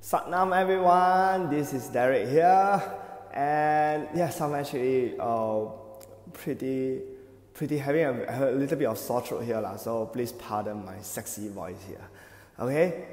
Satnam everyone, this is Derek here, and yes, I'm actually pretty having a little bit of sore throat here lah. So please pardon my sexy voice here. Okay,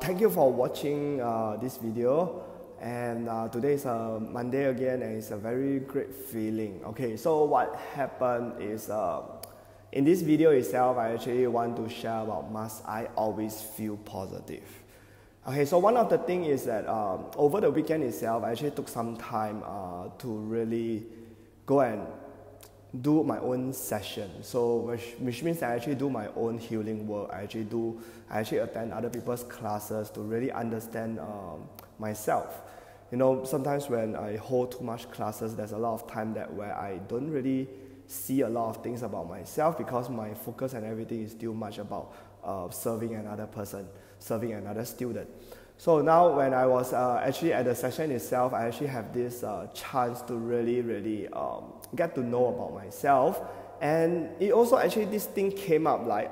thank you for watching this video, and today is a Monday again, and it's a very great feeling. Okay, so what happened is in this video itself, I actually want to share about must I always feel positive. Okay, so one of the things is that over the weekend itself, I actually took some time to really go and do my own session. So which means I actually do my own healing work. I actually attend other people's classes to really understand myself. You know, sometimes when I hold too much classes, there's a lot of time where I don't really see a lot of things about myself because my focus and everything is still much about serving another person, serving another student. So now when I was actually at the session itself, I actually have this chance to really get to know about myself. And it also actually, this thing came up like,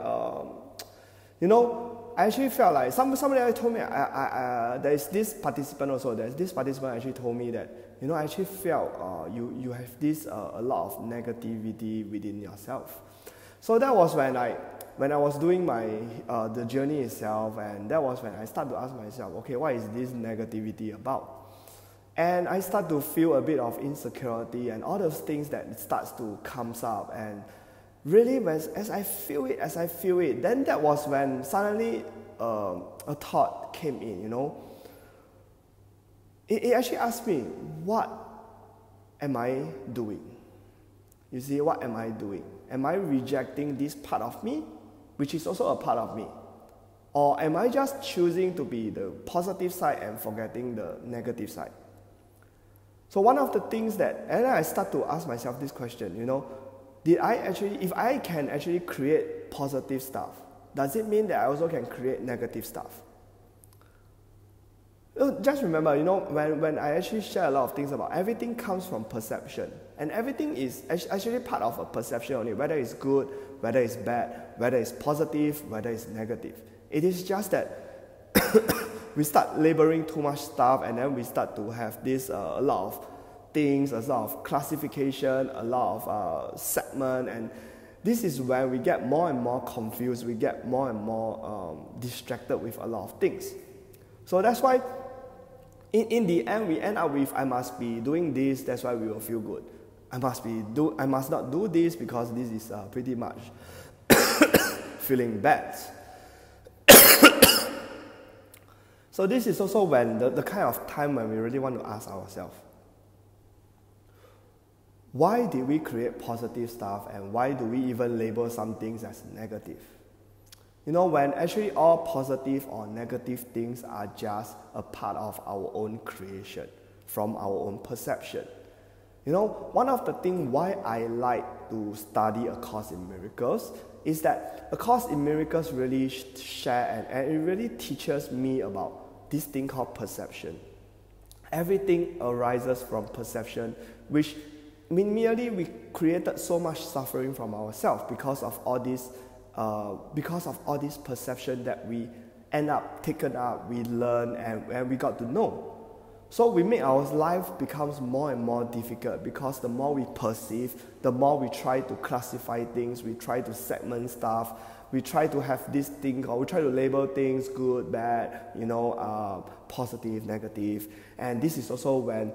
you know, I actually felt like somebody told me, there's this participant actually told me that, you know, I actually felt you have this a lot of negativity within yourself. So that was when I was doing my the journey itself, and that was when I started to ask myself, okay, what is this negativity about? And I start to feel a bit of insecurity and all those things that starts to comes up. And really, as I feel it, then that was when suddenly a thought came in. You know, it actually asked me, what am I doing? You see, what am I doing? Am I rejecting this part of me, which is also a part of me? Or am I just choosing to be the positive side and forgetting the negative side? So one of the things that, and I start to ask myself this question, you know, if I can actually create positive stuff, does it mean that I also can create negative stuff? Just remember, you know, when I actually share a lot of things about everything comes from perception. And everything is actually part of a perception only, whether it's good, whether it's bad, whether it's positive, whether it's negative. It is just that we start labeling too much stuff, and then we start to have this a lot of things, a lot of classification, a lot of segment, and this is when we get more and more confused, we get more and more distracted with a lot of things. So that's why in the end, we end up with, I must be doing this, that's why we will feel good. I must not do this because this is pretty much feeling bad. So this is also when the kind of time when we really want to ask ourselves, why did we create positive stuff, and why do we even label some things as negative? You know, when actually all positive or negative things are just a part of our own creation, from our own perception. You know, one of the things why I like to study A Course in Miracles is that A Course in Miracles really share and it really teaches me about this thing called perception. Everything arises from perception, which merely we created so much suffering from ourselves because of all this perception that we end up taken up, we learn and we got to know. So we make our life becomes more and more difficult because the more we perceive, the more we try to classify things, we try to segment stuff, we try to have this thing, or we try to label things good, bad, you know, positive, negative. And this is also when,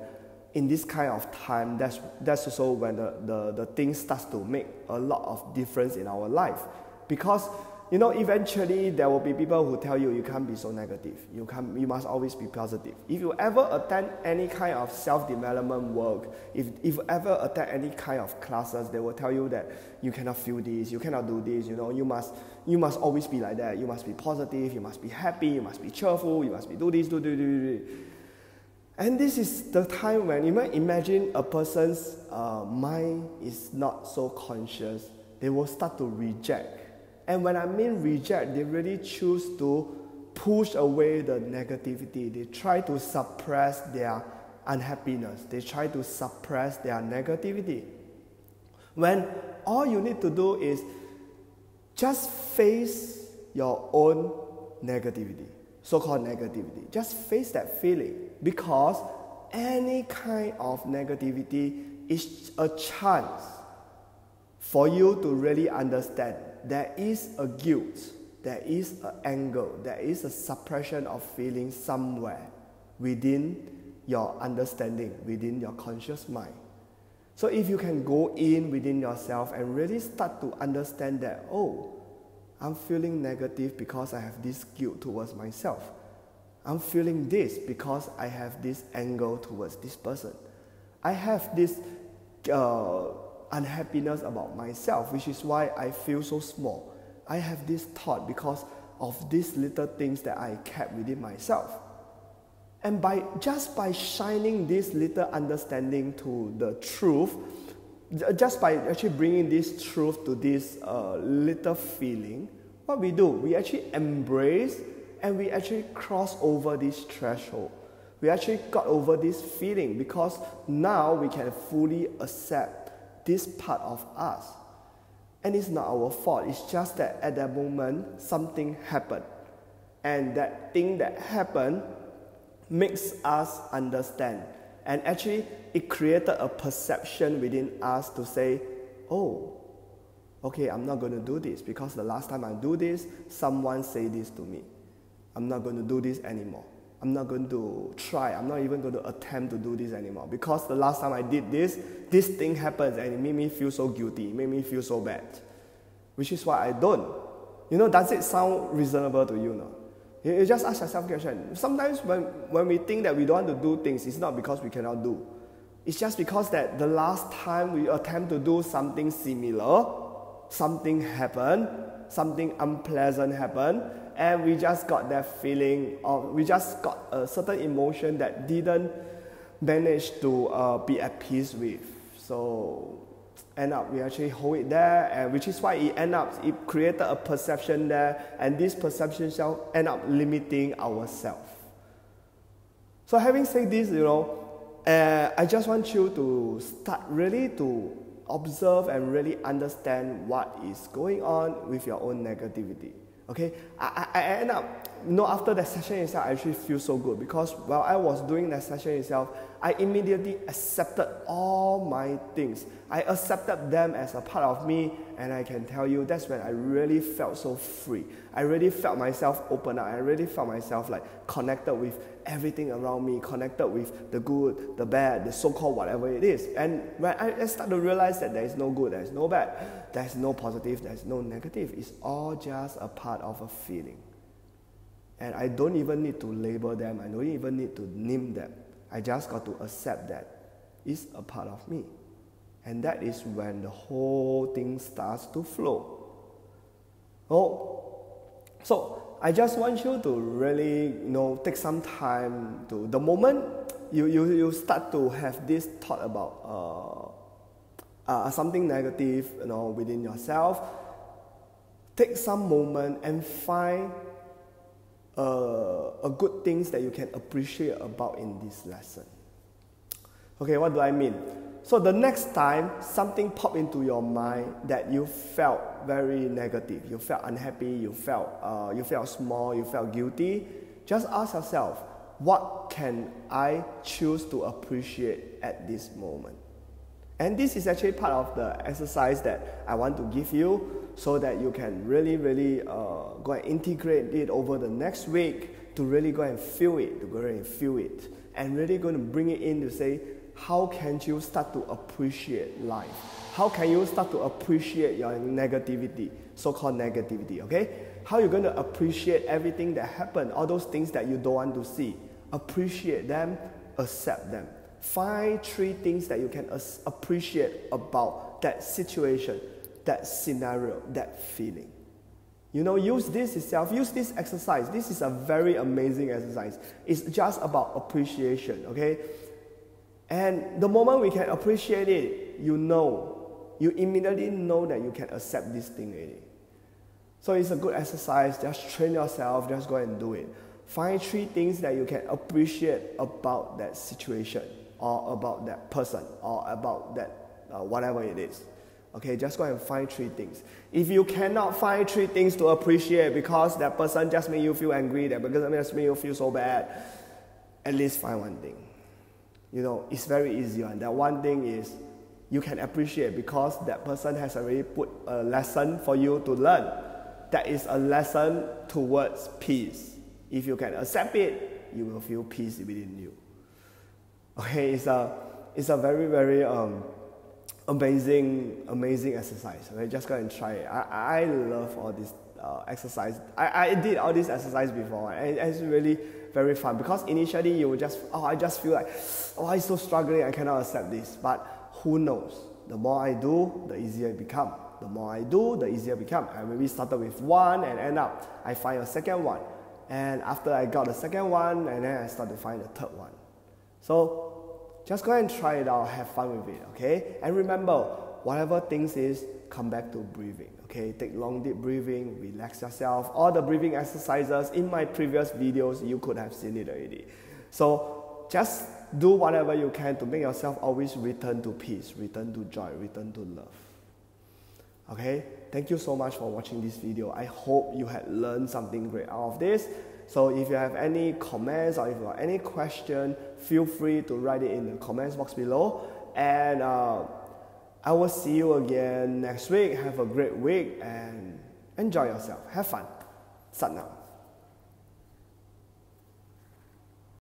in this kind of time, that's also when the thing starts to make a lot of difference in our life. Because, you know, eventually there will be people who tell you can't be so negative. You must always be positive. If you ever attend any kind of self-development work, if you ever attend any kind of classes, they will tell you that you cannot feel this, you cannot do this, you know, you must always be like that, you must be positive, you must be happy, you must be cheerful, you must be do this, do. And this is the time when you might imagine a person's mind is not so conscious, they will start to reject. And when I mean reject, they really choose to push away the negativity. They try to suppress their unhappiness. They try to suppress their negativity. When all you need to do is just face your own negativity. so-called negativity. Just face that feeling, because any kind of negativity is a chance for you to really understand there is a guilt, there is an anger, there is a suppression of feeling somewhere within your understanding, within your conscious mind. So if you can go in within yourself and really start to understand that, oh, I'm feeling negative because I have this guilt towards myself. I'm feeling this because I have this anger towards this person. I have this unhappiness about myself, which is why I feel so small. I have this thought because of these little things that I kept within myself. And just by shining this little understanding to the truth, just by actually bringing this truth to this little feeling, what we do, we actually embrace and we actually cross over this threshold. We actually got over this feeling, because now we can fully accept this part of us. And it's not our fault, it's just that at that moment something happened. And that thing that happened makes us understand. And actually, it created a perception within us to say, oh, okay, I'm not going to do this because the last time I do this, someone said this to me. I'm not going to do this anymore. I'm not going to try. I'm not even going to attempt to do this anymore, because the last time I did this thing happens and it made me feel so guilty. It made me feel so bad. Which is why I don't. Does it sound reasonable to you now? You just ask yourself a question. Sometimes when we think that we don't want to do things, it's not because we cannot do. It's just because that the last time we attempt to do something similar, something happened, something unpleasant happened, and we just got that feeling, or we just got a certain emotion that didn't manage to be at peace with. So end up we actually hold it there, and which is why it created a perception there, and this perception shall end up limiting ourselves. So having said this, I just want you to start really to observe and really understand what is going on with your own negativity. Okay, I end up, after that session itself, I actually feel so good, because while I was doing that session itself, I immediately accepted all my things. I accepted them as a part of me, and I can tell you that's when I really felt so free. I really felt myself open up. I really felt myself like connected with everything around me, connected with the good, the bad, the so-called whatever it is. And when I start to realize that there is no good, there is no bad, there is no positive, there is no negative, it's all just a part of a feeling. And I don't even need to label them, I don't even need to name them. I just got to accept that it's a part of me. And that is when the whole thing starts to flow. So I just want you to really, take some time to, the moment you start to have this thought about something negative, within yourself, take some moment and find a good things that you can appreciate about in this lesson. Okay, what do I mean? So the next time something popped into your mind that you felt very negative, you felt unhappy, you felt small, you felt guilty, just ask yourself, what can I choose to appreciate at this moment? And this is actually part of the exercise that I want to give you, so that you can really, really go and integrate it over the next week, to really go and feel it, and really going to bring it in to say, how can you start to appreciate life? How can you start to appreciate your negativity, so-called negativity, okay? How are you going to appreciate everything that happened, all those things that you don't want to see? Appreciate them, accept them. Find 3 things that you can appreciate about that situation, that scenario, that feeling. Use this itself, use this exercise. This is a very amazing exercise. It's just about appreciation, okay? And the moment we can appreciate it, you immediately know that you can accept this thing already. So it's a good exercise. Just train yourself, just go and do it. Find 3 things that you can appreciate about that situation, or about that person, or about that whatever it is. Okay, just go and find 3 things. If you cannot find 3 things to appreciate because that person just made you feel angry, that person just made you feel so bad, at least find 1 thing. You know, it's very easy, and that 1 thing is you can appreciate because that person has already put a lesson for you to learn. That is a lesson towards peace. If you can accept it, you will feel peace within you. Okay, it's a very, very amazing exercise. Okay, just go and try it. I love all this exercise. I did all this exercise before, and it's really very fun because initially you will just, I just feel like, I'm so struggling, I cannot accept this. But who knows? The more I do, the easier it becomes. The more I do, the easier it becomes. I maybe started with 1 and end up, I find a second one. And after I got the second one, and then I start to find the third one. So just go and try it out, have fun with it, okay? And remember, whatever things is, come back to breathing, okay? Take long deep breathing, relax yourself. All the breathing exercises in my previous videos, you could have seen it already. So just do whatever you can to make yourself always return to peace, return to joy, return to love. Okay? Thank you so much for watching this video. I hope you had learned something great out of this. So if you have any comments or if you have any question, feel free to write it in the comments box below. And I will see you again next week. Have a great week and enjoy yourself. Have fun. Sat now.